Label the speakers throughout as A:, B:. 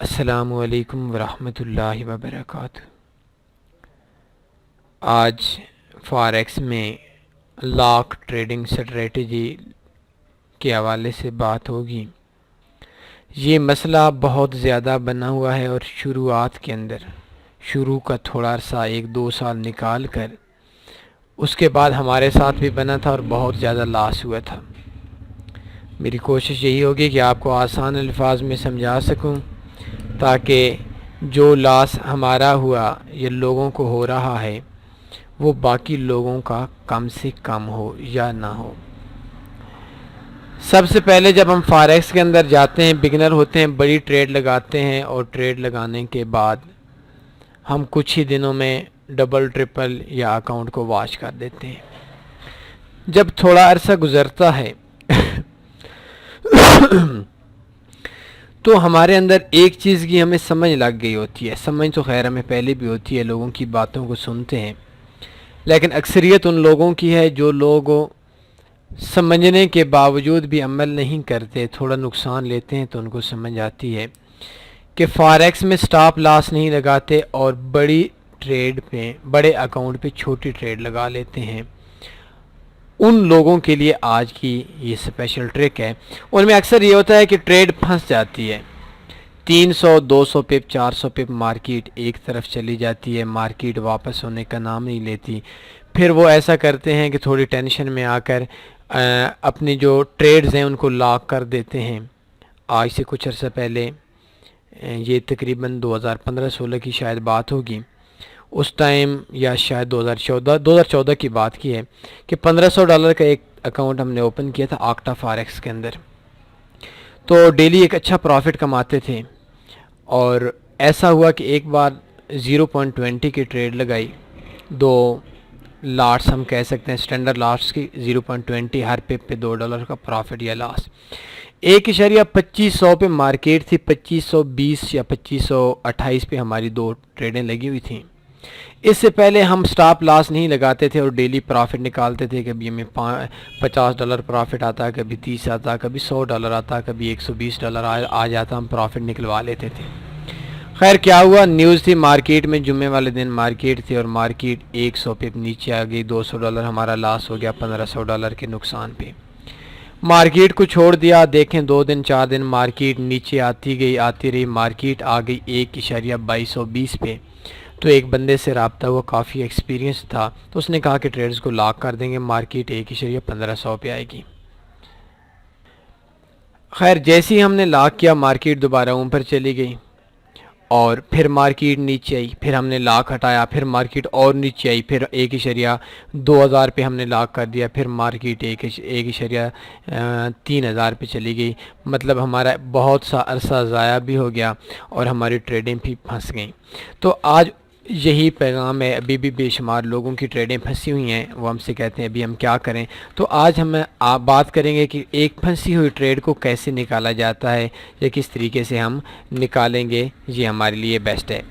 A: السلام علیکم ورحمۃ اللہ وبرکاتہ۔ آج فاریکس میں لاک ٹریڈنگ سٹریٹجی کے حوالے سے بات ہوگی۔ یہ مسئلہ بہت زیادہ بنا ہوا ہے اور شروعات کے اندر شروع کا تھوڑا عرصہ 1-2 سال نکال کر اس کے بعد ہمارے ساتھ بھی بنا تھا اور بہت زیادہ لاس ہوا تھا۔ میری کوشش یہی ہوگی کہ آپ کو آسان الفاظ میں سمجھا سکوں تاکہ جو لاس ہمارا ہوا یا لوگوں کو ہو رہا ہے وہ باقی لوگوں کا کم سے کم ہو یا نہ ہو۔ سب سے پہلے جب ہم فاریکس کے اندر جاتے ہیں، بگنر ہوتے ہیں، بڑی ٹریڈ لگاتے ہیں اور ٹریڈ لگانے کے بعد ہم کچھ ہی دنوں میں ڈبل ٹرپل یا اکاؤنٹ کو واش کر دیتے ہیں۔ جب تھوڑا عرصہ گزرتا ہے تو ہمارے اندر ایک چیز کی ہمیں سمجھ لگ گئی ہوتی ہے۔ سمجھ تو خیر ہمیں پہلے بھی ہوتی ہے، لوگوں کی باتوں کو سنتے ہیں، لیکن اکثریت ان لوگوں کی ہے جو لوگ سمجھنے کے باوجود بھی عمل نہیں کرتے، تھوڑا نقصان لیتے ہیں تو ان کو سمجھ آتی ہے کہ فاریکس میں سٹاپ لاس نہیں لگاتے اور بڑی ٹریڈ پہ، بڑے اکاؤنٹ پہ چھوٹی ٹریڈ لگا لیتے ہیں۔ ان لوگوں کے لیے آج کی یہ اسپیشل ٹرک ہے۔ ان میں اکثر یہ ہوتا ہے کہ ٹریڈ پھنس جاتی ہے، 300 200 پپ 400 پپ مارکیٹ ایک طرف چلی جاتی ہے، مارکیٹ واپس ہونے کا نام نہیں لیتی۔ پھر وہ ایسا کرتے ہیں کہ تھوڑی ٹینشن میں آ کر اپنی جو ٹریڈز ہیں ان کو لاک کر دیتے ہیں۔ آج سے کچھ عرصہ پہلے، یہ تقریباً 2015-16 کی شاید بات ہوگی، اس ٹائم یا شاید 2014 کی بات کی ہے کہ $1500 کا ایک اکاؤنٹ ہم نے اوپن کیا تھا آکٹا فاریکس کے اندر، تو ڈیلی ایک اچھا پروفٹ کماتے تھے۔ اور ایسا ہوا کہ ایک بار 0.20 کی ٹریڈ لگائی، 2 لاٹس ہم کہہ سکتے ہیں اسٹینڈرڈ لاٹس کی، 0.20 ہر پپ پہ $2 کا پروفٹ یا لاس۔ 1.2500 پہ مارکیٹ تھی، 2520 یا 2528 پہ ہماری 2 ٹریڈیں لگی ہوئی تھیں۔ اس سے پہلے ہم سٹاپ لاس نہیں لگاتے تھے اور ڈیلی پروفٹ نکالتے تھے، کبھی ہمیں $50 پروفٹ آتا، کبھی 30 آتا، کبھی $100 آتا، کبھی $120 آ جاتا، ہم پروفٹ نکلوا لیتے تھے۔ خیر کیا ہوا، نیوز تھی مارکیٹ میں، جمعے والے دن مارکیٹ تھی اور مارکیٹ 100 پہ نیچے آ گئی، $200 ہمارا لاس ہو گیا، $1500 کے نقصان پہ۔ مارکیٹ کو چھوڑ دیا، دیکھیں 2 دن 4 دن مارکیٹ نیچے آتی گئی، آتی رہی، مارکیٹ آ گئی 1.2220 پہ۔ تو ایک بندے سے رابطہ ہوا، کافی ایکسپیرینس تھا، تو اس نے کہا کہ ٹریڈز کو لاک کر دیں گے، مارکیٹ 1.1500 پہ آئے گی۔ خیر جیسے ہی ہم نے لاک کیا، مارکیٹ دوبارہ اوپر چلی گئی اور پھر مارکیٹ نیچے آئی، پھر ہم نے لاک ہٹایا، پھر مارکیٹ اور نیچے آئی، پھر 1.2000 پہ ہم نے لاک کر دیا، پھر مارکیٹ 1.3000 پہ چلی گئی۔ مطلب ہمارا بہت سا عرصہ ضائع بھی ہو گیا اور ہماری ٹریڈیں بھی پھنس گئیں۔ تو آج یہی پیغام ہے، ابھی بھی بے شمار لوگوں کی ٹریڈیں پھنسی ہوئی ہیں، وہ ہم سے کہتے ہیں ابھی ہم کیا کریں۔ تو آج ہم بات کریں گے کہ ایک پھنسی ہوئی ٹریڈ کو کیسے نکالا جاتا ہے یا کس طریقے سے ہم نکالیں گے، یہ ہمارے لیے بیسٹ ہے۔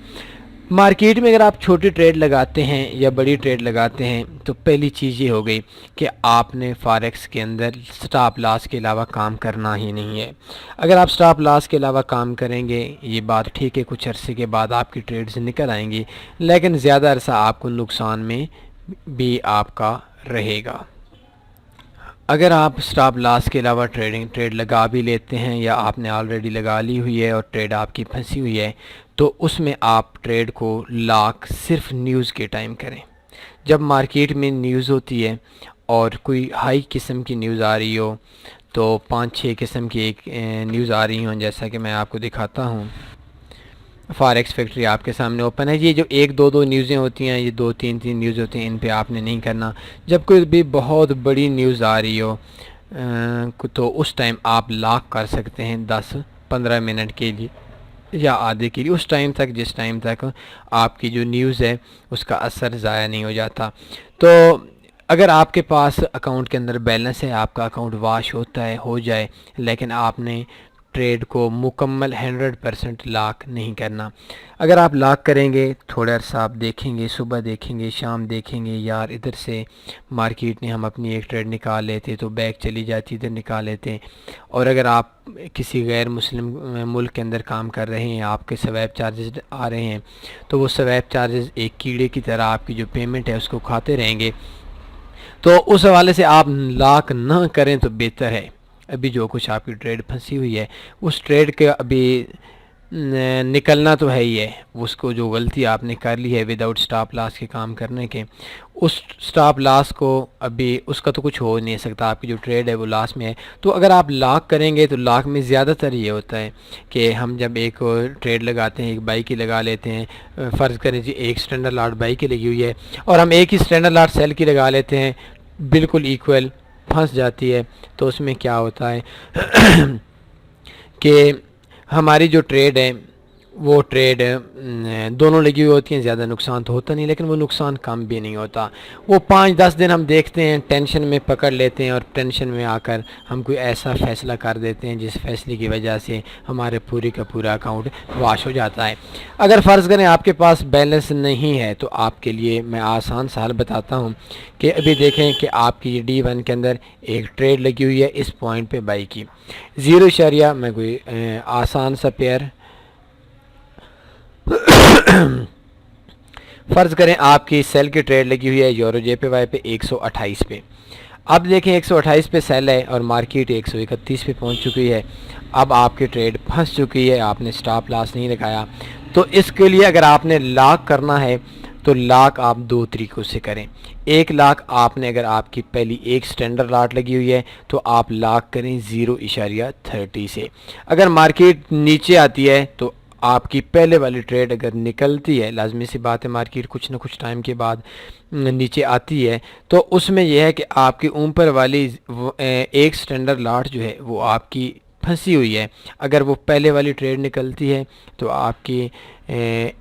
A: مارکیٹ میں اگر آپ چھوٹی ٹریڈ لگاتے ہیں یا بڑی ٹریڈ لگاتے ہیں تو پہلی چیز یہ ہو گئی کہ آپ نے فاریکس کے اندر سٹاپ لاس کے علاوہ کام کرنا ہی نہیں ہے۔ اگر آپ سٹاپ لاس کے علاوہ کام کریں گے، یہ بات ٹھیک ہے، کچھ عرصے کے بعد آپ کی ٹریڈز نکل آئیں گی، لیکن زیادہ عرصہ آپ کو نقصان میں بھی آپ کا رہے گا۔ اگر آپ سٹاپ لاس کے علاوہ ٹریڈ لگا بھی لیتے ہیں یا آپ نے آلریڈی لگا لی ہوئی ہے اور ٹریڈ آپ کی پھنسی ہوئی ہے، تو اس میں آپ ٹریڈ کو لاک صرف نیوز کے ٹائم کریں۔ جب مارکیٹ میں نیوز ہوتی ہے اور کوئی ہائی قسم کی نیوز آ رہی ہو، تو 5-6 قسم کی ایک نیوز آ رہی ہوں، جیسا کہ میں آپ کو دکھاتا ہوں۔ فاریکس فیکٹری آپ کے سامنے اوپن ہے۔ یہ جو 1-2 نیوزیں ہوتی ہیں، یہ 2-3 نیوز ہوتی ہیں، ان پہ آپ نے نہیں کرنا۔ جب کوئی بھی بہت بڑی نیوز آ رہی ہو تو اس ٹائم آپ لاک کر سکتے ہیں 10-15 منٹ کے لیے یا آدھے کے لیے، اس ٹائم تک جس ٹائم تک آپ کی جو نیوز ہے اس کا اثر ضائع نہیں ہو جاتا۔ تو اگر آپ کے پاس اکاؤنٹ کے اندر بیلنس ہے، آپ کا اکاؤنٹ واش ہوتا ہے، ہو جائے، لیکن آپ نے ٹریڈ کو مکمل 100% لاک نہیں کرنا۔ اگر آپ لاک کریں گے، تھوڑا عرصہ آپ دیکھیں گے، صبح دیکھیں گے، شام دیکھیں گے، یار ادھر سے مارکیٹ نے ہم اپنی ایک ٹریڈ نکال لیتے تو بیک چلی جاتی، ادھر نکال لیتے۔ اور اگر آپ کسی غیر مسلم ملک کے اندر کام کر رہے ہیں، آپ کے سویپ چارجز آ رہے ہیں، تو وہ سویپ چارجز ایک کیڑے کی طرح آپ کی جو پیمنٹ ہے اس کو کھاتے رہیں گے۔ تو اس حوالے سے آپ لاک نہ کریں تو بہتر ہے۔ ابھی جو کچھ آپ کی ٹریڈ پھنسی ہوئی ہے، اس ٹریڈ کے ابھی نکلنا تو ہے ہی ہے۔ اس کو جو غلطی آپ نے کر لی ہے وداؤٹ سٹاپ لاس کے کام کرنے کے، اس سٹاپ لاس کو ابھی اس کا تو کچھ ہو نہیں سکتا، آپ کی جو ٹریڈ ہے وہ لاس میں ہے۔ تو اگر آپ لاک کریں گے تو لاک میں زیادہ تر یہ ہوتا ہے کہ ہم جب ایک ٹریڈ لگاتے ہیں، ایک بائی کی لگا لیتے ہیں، فرض کریں جی ایک اسٹینڈرڈ لاٹ بائی کی لگی ہوئی ہے اور ہم ایک ہی اسٹینڈرڈ لاٹ سیل کی لگا لیتے ہیں، بالکل ایکول پھنس جاتی ہے۔ تو اس میں کیا ہوتا ہے کہ ہماری جو ٹریڈ ہے وہ ٹریڈ دونوں لگی ہوئی ہوتی ہیں، زیادہ نقصان تو ہوتا نہیں، لیکن وہ نقصان کم بھی نہیں ہوتا۔ وہ 5-10 دن ہم دیکھتے ہیں، ٹینشن میں پکڑ لیتے ہیں اور ٹینشن میں آ کر ہم کوئی ایسا فیصلہ کر دیتے ہیں جس فیصلے کی وجہ سے ہمارے پوری کا پورا اکاؤنٹ واش ہو جاتا ہے۔ اگر فرض کریں آپ کے پاس بیلنس نہیں ہے تو آپ کے لیے میں آسان سا حل بتاتا ہوں کہ ابھی دیکھیں کہ آپ کی D1 کے اندر ایک ٹریڈ لگی ہوئی ہے اس پوائنٹ پہ بائی کی 0 میں کوئی آسان سا پیئر فرض کریں آپ کی سیل کی ٹریڈ لگی ہوئی ہے یورو جے پہ وائی پہ 128 پہ۔ اب دیکھیں 128 پہ سیل ہے اور مارکیٹ 131 پہ پہنچ چکی ہے۔ اب آپ کی ٹریڈ پھنس چکی ہے، آپ نے سٹاپ لاس نہیں لگایا۔ تو اس کے لیے اگر آپ نے لاک کرنا ہے تو لاک آپ 2 طریقوں سے کریں۔ ایک لاک آپ نے اگر آپ کی پہلی ایک سٹینڈرڈ لاٹ لگی ہوئی ہے تو آپ لاک کریں 0.30 سے۔ اگر مارکیٹ نیچے آتی ہے تو آپ کی پہلے والی ٹریڈ اگر نکلتی ہے، لازمی سی بات ہے مارکیٹ کچھ نہ کچھ ٹائم کے بعد نیچے آتی ہے، تو اس میں یہ ہے کہ آپ کی اوپر والی ایک سٹینڈرڈ لاٹ جو ہے وہ آپ کی پھنسی ہوئی ہے۔ اگر وہ پہلے والی ٹریڈ نکلتی ہے تو آپ کی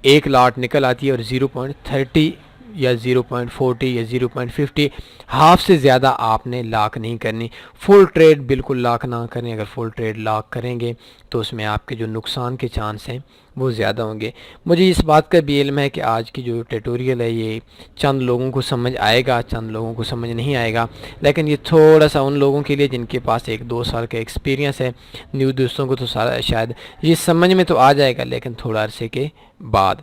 A: ایک لاٹ نکل آتی ہے اور 0.30 یا 0.40 یا 0.50 ہاف سے زیادہ آپ نے لاک نہیں کرنی۔ فل ٹریڈ بالکل لاک نہ کریں، اگر فل ٹریڈ لاک کریں گے تو اس میں آپ کے جو نقصان کے چانس ہیں وہ زیادہ ہوں گے۔ مجھے اس بات کا بھی علم ہے کہ آج کی جو ٹیٹوریل ہے یہ چند لوگوں کو سمجھ آئے گا، چند لوگوں کو سمجھ نہیں آئے گا، لیکن یہ تھوڑا سا ان لوگوں کے لیے جن کے پاس 1-2 سال کا ایکسپیرینس ہے۔ نیو دوستوں کو تو شاید یہ سمجھ میں تو آ جائے گا لیکن تھوڑا عرصے کے بعد۔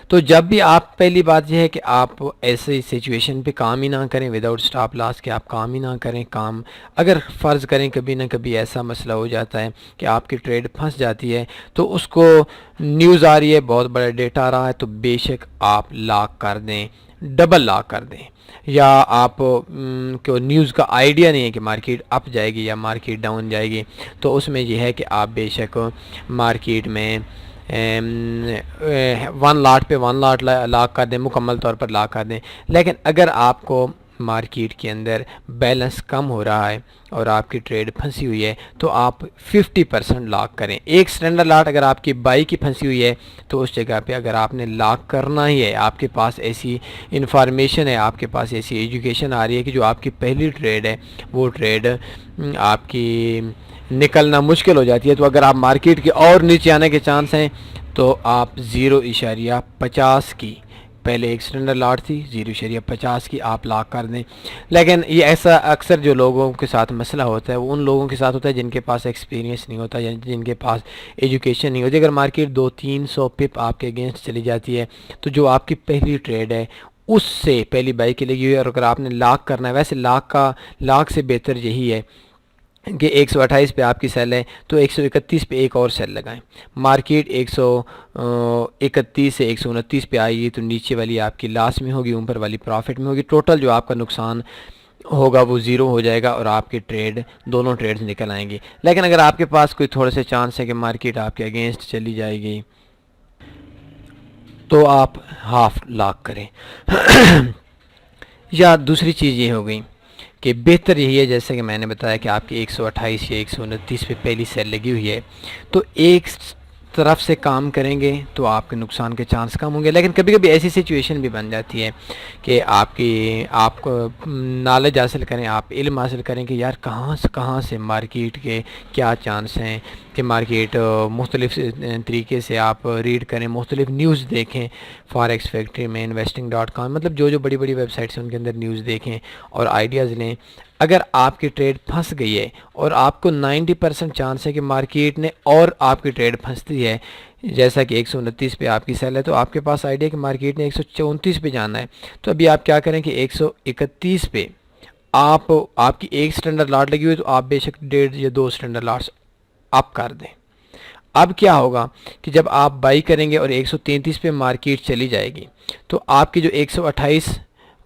A: تو جب بھی آپ پہلی بات یہ ہے کہ آپ ایسی سچویشن پہ کام ہی نہ کریں، وداؤٹ سٹاپ لاس کے آپ کام ہی نہ کریں۔ کام اگر فرض کریں کبھی نہ کبھی ایسا مسئلہ ہو جاتا ہے کہ آپ کی ٹریڈ پھنس جاتی ہے تو اس کو نیوز آ رہی ہے، بہت بڑا ڈیٹا آ رہا ہے، تو بے شک آپ لاک کر دیں، ڈبل لاک کر دیں۔ یا آپ کو نیوز کا آئیڈیا نہیں ہے کہ مارکیٹ اپ جائے گی یا مارکیٹ ڈاؤن جائے گی، تو اس میں یہ ہے کہ آپ بے شک مارکیٹ میں 1 لاٹ پہ 1 لاٹ لاک کر دیں، مکمل طور پر لاک کر دیں۔ لیکن اگر آپ کو مارکیٹ کے اندر بیلنس کم ہو رہا ہے اور آپ کی ٹریڈ پھنسی ہوئی ہے تو آپ 50% لاک کریں۔ ایک سٹینڈرڈ لاٹ اگر آپ کی بائی کی پھنسی ہوئی ہے تو اس جگہ پہ اگر آپ نے لاک کرنا ہی ہے، آپ کے پاس ایسی انفارمیشن ہے، آپ کے پاس ایسی ایجوکیشن آ رہی ہے کہ جو آپ کی پہلی ٹریڈ ہے وہ ٹریڈ آپ کی نکلنا مشکل ہو جاتی ہے، تو اگر آپ مارکیٹ کے اور نیچے آنے کے چانس ہیں تو آپ 0.50 کی پہلے ایک سٹینڈرڈ لاٹ تھی 0.50 کی آپ لاک کر دیں۔ لیکن یہ ایسا اکثر جو لوگوں کے ساتھ مسئلہ ہوتا ہے وہ ان لوگوں کے ساتھ ہوتا ہے جن کے پاس ایکسپیرینس نہیں ہوتا یا جن کے پاس ایجوکیشن نہیں ہوتی۔ اگر مارکیٹ 200-300 پپ آپ کے اگینسٹ چلی جاتی ہے تو جو آپ کی پہلی ٹریڈ ہے اس سے پہلی بائی کی لگی ہوئی ہے اور اگر آپ نے لاک کرنا ہے، ویسے لاک سے بہتر یہی ہے کہ 128 پہ آپ کی سیل ہے تو 131 پہ ایک اور سیل لگائیں۔ مارکیٹ 131 سے 129 پہ آئے گی تو نیچے والی آپ کی لاس میں ہوگی، اوپر والی پروفٹ میں ہوگی، ٹوٹل جو آپ کا نقصان ہوگا وہ 0 ہو جائے گا اور آپ کی دونوں ٹریڈز نکل آئیں گی۔ لیکن اگر آپ کے پاس کوئی تھوڑے سے چانس ہے کہ مارکیٹ آپ کے اگینسٹ چلی جائے گی تو آپ ہاف لاک کریں۔ یا دوسری چیز یہ ہو گئی کہ بہتر یہی ہے جیسے کہ میں نے بتایا کہ آپ کی 128 یا 129 پہ پہلی سیل لگی ہوئی ہے تو ایک طرف سے کام کریں گے تو آپ کے نقصان کے چانس کم ہوں گے. لیکن کبھی کبھی ایسی سچویشن بھی بن جاتی ہے کہ آپ کو نالج حاصل کریں, آپ علم حاصل کریں کہ یار کہاں سے مارکیٹ کے کیا چانس ہیں, کہ مارکیٹ مختلف طریقے سے آپ ریڈ کریں, مختلف نیوز دیکھیں, فاریکس فیکٹری میں, investing.com, مطلب جو بڑی بڑی ویب سائٹس ہیں ان کے اندر نیوز دیکھیں اور آئیڈیاز لیں. اگر آپ کی ٹریڈ پھنس گئی ہے اور آپ کو 90% چانس ہے کہ مارکیٹ نے اور آپ کی ٹریڈ پھنستی ہے, جیسا کہ 129 پہ آپ کی سیل ہے, تو آپ کے پاس آئیڈیا کہ مارکیٹ نے 134 پہ جانا ہے, تو ابھی آپ کیا کریں کہ 131 پہ آپ کی ایک سٹینڈرڈ لاٹ لگی ہوئی, تو آپ بے شک 1.5 یا 2 سٹینڈرڈ لاٹس اپ کر دیں. اب کیا ہوگا کہ جب آپ بائی کریں گے اور 133 پہ مارکیٹ چلی جائے گی, تو آپ کی جو 128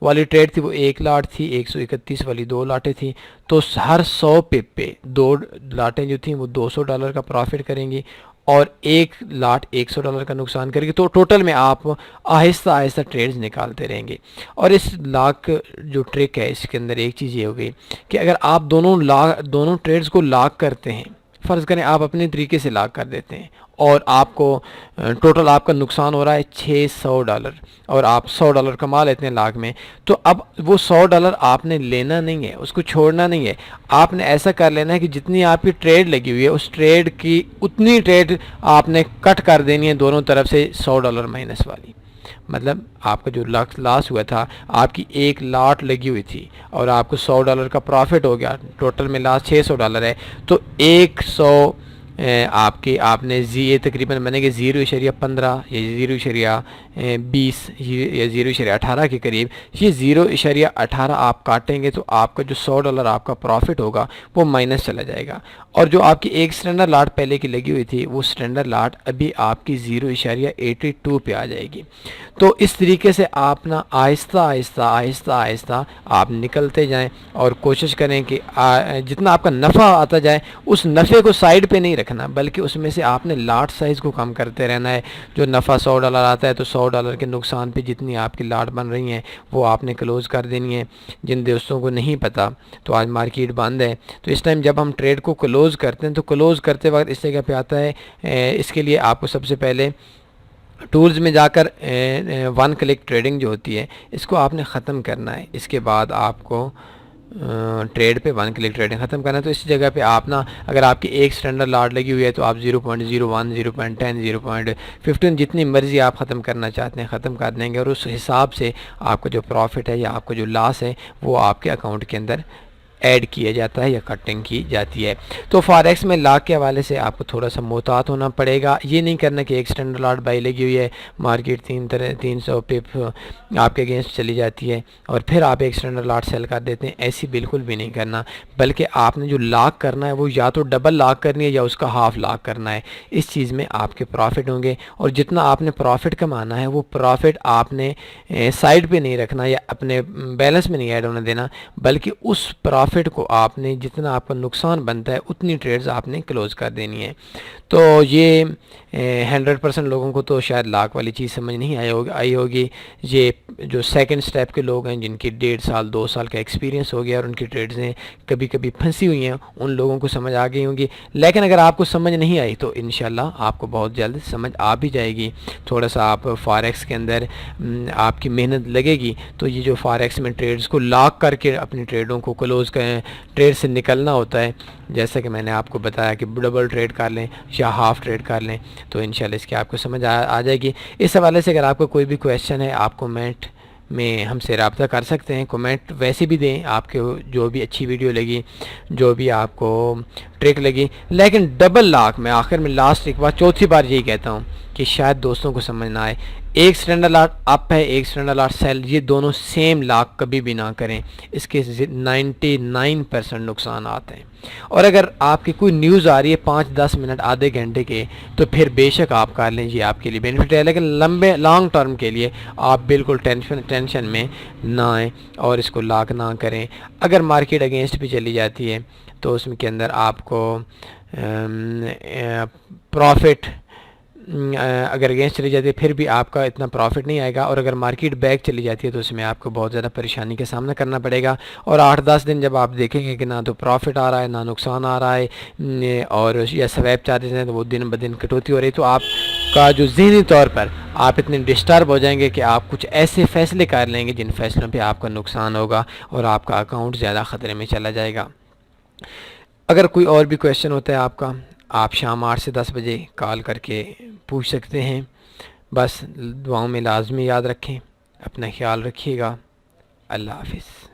A: والی ٹریڈ تھی وہ 1 لاٹ تھی, 131 والی 2 لاٹیں تھیں, تو ہر 100 پپ پہ 2 لاٹیں جو تھیں وہ $200 کا پروفٹ کریں گی اور 1 لاٹ $100 کا نقصان کرے گی. تو ٹوٹل میں آپ آہستہ ٹریڈز نکالتے رہیں گے. اور اس لاک جو ٹرک ہے اس کے اندر ایک چیز یہ ہوگی کہ اگر آپ دونوں ٹریڈز کو لاک کرتے ہیں, فرض کریں آپ اپنے طریقے سے لاک کر دیتے ہیں اور آپ کو ٹوٹل آپ کا نقصان ہو رہا ہے $600 اور آپ $100 کما لیتے ہیں لاکھ میں, تو اب وہ $100 آپ نے لینا نہیں ہے, اس کو چھوڑنا نہیں ہے. آپ نے ایسا کر لینا ہے کہ جتنی آپ کی ٹریڈ لگی ہوئی ہے اس ٹریڈ کی اتنی ٹریڈ آپ نے کٹ کر دینی ہے دونوں طرف سے $100 مائنس والی. مطلب آپ کا جو لاس ہوا تھا, آپ کی 1 لاٹ لگی ہوئی تھی اور آپ کو $100 کا پروفٹ ہو گیا, ٹوٹل میں لاس $600 ہے, تو 100 آپ نے یہ تقریباً بنے گے 0.15 یا 0.20 یا 0.18 کے قریب. یہ 0.18 آپ کاٹیں گے تو آپ کا جو $100 آپ کا پروفٹ ہوگا وہ مائنس چلا جائے گا, اور جو آپ کی ایک سٹینڈرڈ لاٹ پہلے کی لگی ہوئی تھی وہ سٹینڈرڈ لاٹ ابھی آپ کی 0.82 پہ آ جائے گی. تو اس طریقے سے آپ نا آہستہ آپ نکلتے جائیں اور کوشش کریں کہ جتنا آپ کا نفع آتا جائے اس نفع کو سائیڈ پہ نہیں رکھنا, بلکہ اس میں سے آپ نے لاٹ سائز کو کم کرتے رہنا ہے. جو نفع $100 آتا ہے تو $100 کے نقصان پہ جتنی آپ کی لاٹ بن رہی ہیں وہ آپ نے کلوز کر دینی ہے. جن دوستوں کو نہیں پتہ, تو آج مارکیٹ بند ہے, تو اس ٹائم جب ہم ٹریڈ کو کلوز کرتے ہیں تو کلوز کرتے وقت اس جگہ پہ آتا ہے, اس کے لیے آپ کو سب سے پہلے ٹولز میں جا کر 1 کلک ٹریڈنگ جو ہوتی ہے اس کو آپ نے ختم کرنا ہے. اس کے بعد آپ کو ٹریڈ پہ 1 کلک ٹریڈنگ ختم کرنا ہے. تو اس جگہ پہ آپ نا اگر آپ کی ایک سٹینڈرڈ لاٹ لگی ہوئی ہے تو آپ 0.01 0.10 0.15 جتنی مرضی آپ ختم کرنا چاہتے ہیں ختم کر دیں گے, اور اس حساب سے آپ کا جو پروفٹ ہے یا آپ کا جو لاس ہے وہ آپ کے اکاؤنٹ کے اندر ایڈ کیا جاتا ہے یا کٹنگ کی جاتی ہے. تو فاریکس میں لاک کے حوالے سے آپ کو تھوڑا سا محتاط ہونا پڑے گا. یہ نہیں کرنا کہ ایک سٹینڈرڈ لاٹ بائی لگی ہوئی ہے, مارکیٹ 300 پپ آپ کے اگینسٹ چلی جاتی ہے اور پھر آپ ایک سٹینڈرڈ لاٹ سیل کر دیتے ہیں, ایسی بالکل بھی نہیں کرنا. بلکہ آپ نے جو لاک کرنا ہے وہ یا تو ڈبل لاک کرنی ہے یا اس کا ہاف لاک کرنا ہے. اس چیز میں آپ کے پروفٹ ہوں گے, اور جتنا آپ نے پروفٹ کمانا ہے وہ پروفٹ آپ نے سائڈ پہ نہیں رکھنا یا اپنے بیلنس میں نہیں ایڈ ہونے دینا, بلکہ اس پروفٹ کو آپ نے جتنا آپ کا نقصان بنتا ہے اتنی ٹریڈز آپ نے کلوز کر دینی ہے. تو یہ 100% لوگوں کو تو شاید لاک والی چیز سمجھ نہیں آئی ہوگی. یہ جو سیکنڈ سٹیپ کے لوگ ہیں جن کی 1.5 سال 2 سال کا ایکسپیرینس ہو گیا اور ان کی ٹریڈزیں کبھی پھنسی ہوئی ہیں, ان لوگوں کو سمجھ آ گئی ہوں گی. لیکن اگر آپ کو سمجھ نہیں آئی تو انشاءاللہ آپ کو بہت جلد سمجھ آ بھی جائے گی. تھوڑا سا آپ فاریکس کے اندر آپ کی محنت لگے گی تو یہ جو فاریکس میں ٹریڈز کو لاک کر کے اپنی ٹریڈوں کو کلوز کریں, ٹریڈ سے نکلنا ہوتا ہے, جیسا کہ میں نے آپ کو بتایا کہ ڈبل ٹریڈ کر لیں یا ہاف ٹریڈ کر لیں, تو انشاءاللہ اس کی آپ کو سمجھ آ جائے گی. اس حوالے سے اگر آپ کو کوئی بھی کویشچن ہے آپ کومنٹ میں ہم سے رابطہ کر سکتے ہیں. کومنٹ ویسے بھی دیں, آپ کے جو بھی اچھی ویڈیو لگی, جو بھی آپ کو ٹرک لگی. لیکن ڈبل لاک میں آخر میں لاسٹ ایک بار چوتھی بار یہی کہتا ہوں کہ شاید دوستوں کو سمجھ نہ آئے, ایک سٹینڈرڈ لاٹ اپ ہے ایک سٹینڈرڈ لاٹ سیل, یہ دونوں سیم لاک کبھی بھی نہ کریں, اس کے 99% نقصانات ہیں. اور اگر آپ کی کوئی نیوز آ رہی ہے 5-10 منٹ آدھے گھنٹے کے تو پھر بے شک آپ کر لیں, یہ آپ کے لیے بینیفٹ ہے. لیکن لانگ ٹرم کے لیے آپ بالکل ٹینشن میں نہ آئیں اور اس کو لاک نہ کریں. اگر مارکیٹ اگینسٹ بھی چلی جاتی ہے تو اس کے اندر آپ کو پروفٹ اگر اگینسٹ چلی جاتی ہے پھر بھی آپ کا اتنا پروفٹ نہیں آئے گا، اور اگر مارکیٹ بیک چلی جاتی ہے تو اس میں آپ کو بہت زیادہ پریشانی کا سامنا کرنا پڑے گا، اور 8-10 دن جب آپ دیکھیں گے کہ نہ تو پروفٹ آ رہا ہے نہ نقصان آ رہا ہے، اور یا سویپ چارجز ہیں تو وہ دن بدن کٹوتی ہو رہی، تو آپ کا جو ذہنی طور پر آپ اتنے ڈسٹرب ہو جائیں گے کہ آپ کچھ ایسے فیصلے کر لیں گے جن فیصلوں پہ آپ کا نقصان ہوگا اور آپ کا اکاؤنٹ زیادہ خطرے میں چلا جائے گا۔ اگر کوئی اور بھی کویشچن ہوتا ہے آپ کا، آپ شام 8 سے 10 بجے کال کر کے پوچھ سکتے ہیں۔ بس دعاؤں میں لازمی یاد رکھیں، اپنا خیال رکھیے گا۔ اللہ حافظ۔